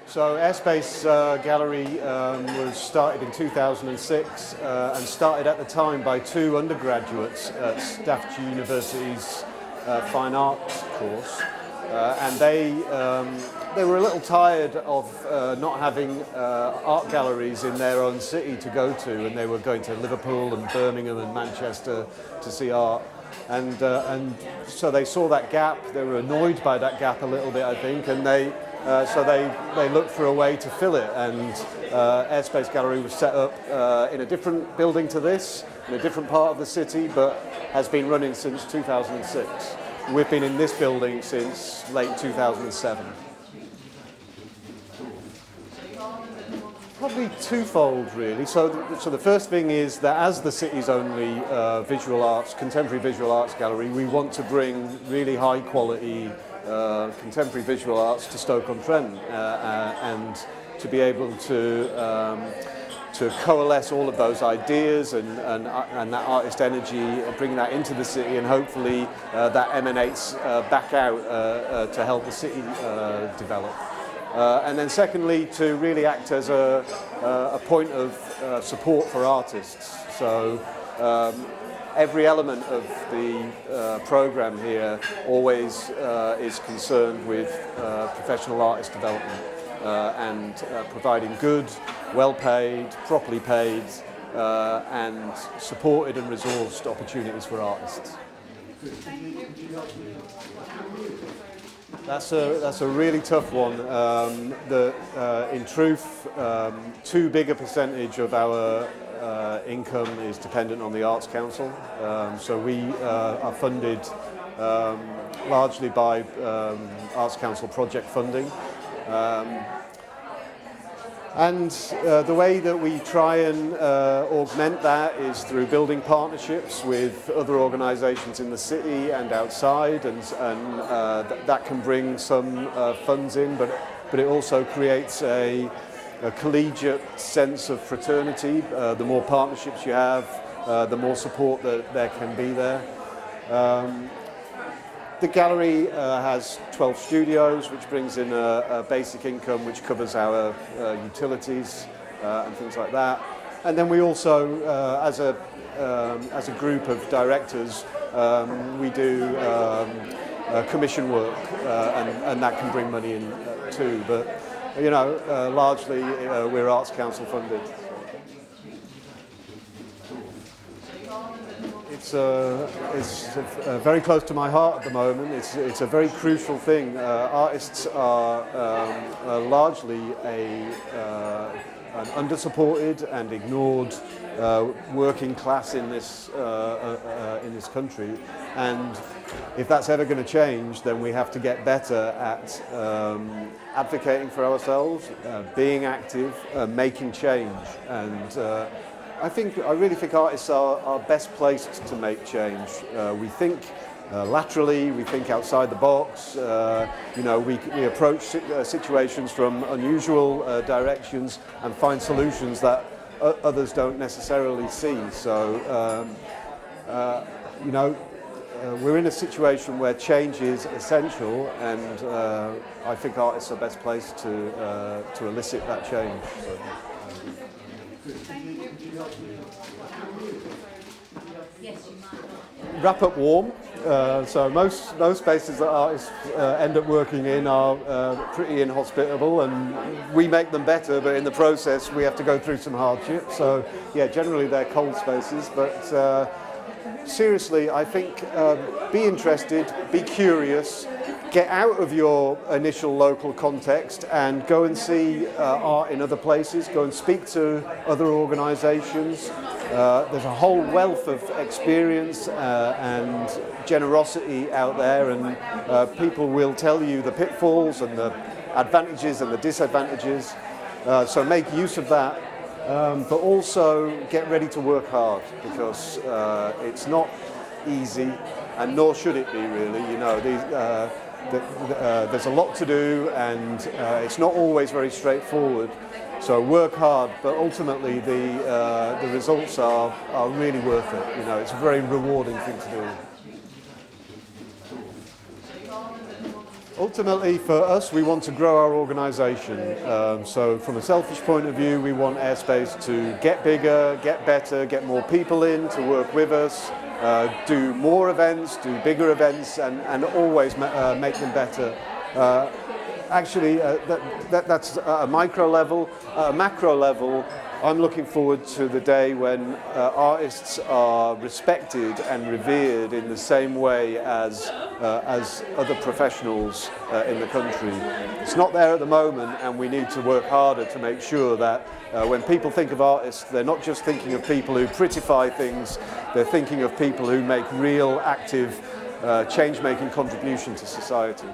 So AirSpace Gallery was started in 2006 and started at the time by two undergraduates at Staffordshire University's Fine Arts course. And they were a little tired of not having art galleries in their own city to go to, and they were going to Liverpool and Birmingham and Manchester to see art. And so they saw that gap. They were annoyed by that gap a little bit, I think, and so they looked for a way to fill it. And AirSpace Gallery was set up in a different building to this, in a different part of the city, but has been running since 2006. We've been in this building since late 2007. Probably twofold, really. So the first thing is that as the city's only contemporary visual arts gallery, we want to bring really high quality contemporary visual arts to Stoke-on-Trent and to be able to coalesce all of those ideas and that artist energy, bring that into the city, and hopefully that emanates back out to help the city develop. And then secondly, to really act as a point of support for artists. So every element of the program here always is concerned with professional artist development and providing good, well-paid, properly paid and supported and resourced opportunities for artists. That's a really tough one. In truth, too big a percentage of our income is dependent on the Arts Council. So we are funded largely by Arts Council project funding. And the way that we try and augment that is through building partnerships with other organisations in the city and outside, and that can bring some funds in, but it also creates a collegiate sense of fraternity. The more partnerships you have, the more support that there can be there. The gallery has 12 studios, which brings in a basic income which covers our utilities and things like that. And then we also, as a group of directors, we do commission work, and that can bring money in too. But largely we're Arts Council funded. It's very close to my heart at the moment. It's a very crucial thing. Artists are largely an undersupported and ignored working class in this country, and if that's ever going to change, then we have to get better at advocating for ourselves, being active, making change, and. I really think artists are best placed to make change. We think laterally, we think outside the box. We approach situations from unusual directions and find solutions that others don't necessarily see. So, we're in a situation where change is essential, and I think artists are best placed to elicit that change. So. Wrap up warm. So most spaces that artists end up working in are pretty inhospitable, and we make them better, but in the process we have to go through some hardship. So yeah, generally they're cold spaces, but seriously, I think be interested, be curious, get out of your initial local context and go and see art in other places, go and speak to other organisations. There's a whole wealth of experience and generosity out there, and people will tell you the pitfalls and the advantages and the disadvantages. So make use of that, but also get ready to work hard, because it's not easy, and nor should it be, really. There's a lot to do, and it's not always very straightforward. So work hard, but ultimately the results are really worth it. It's a very rewarding thing to do. Ultimately, for us, we want to grow our organisation. So from a selfish point of view, we want AirSpace to get bigger, get better, get more people in to work with us, do more events, do bigger events, and always make them better. Actually, that's at a micro level. At a macro level, I'm looking forward to the day when artists are respected and revered in the same way as other professionals in the country. It's not there at the moment, and we need to work harder to make sure that when people think of artists, they're not just thinking of people who prettify things, they're thinking of people who make real, active, change-making contribution to society.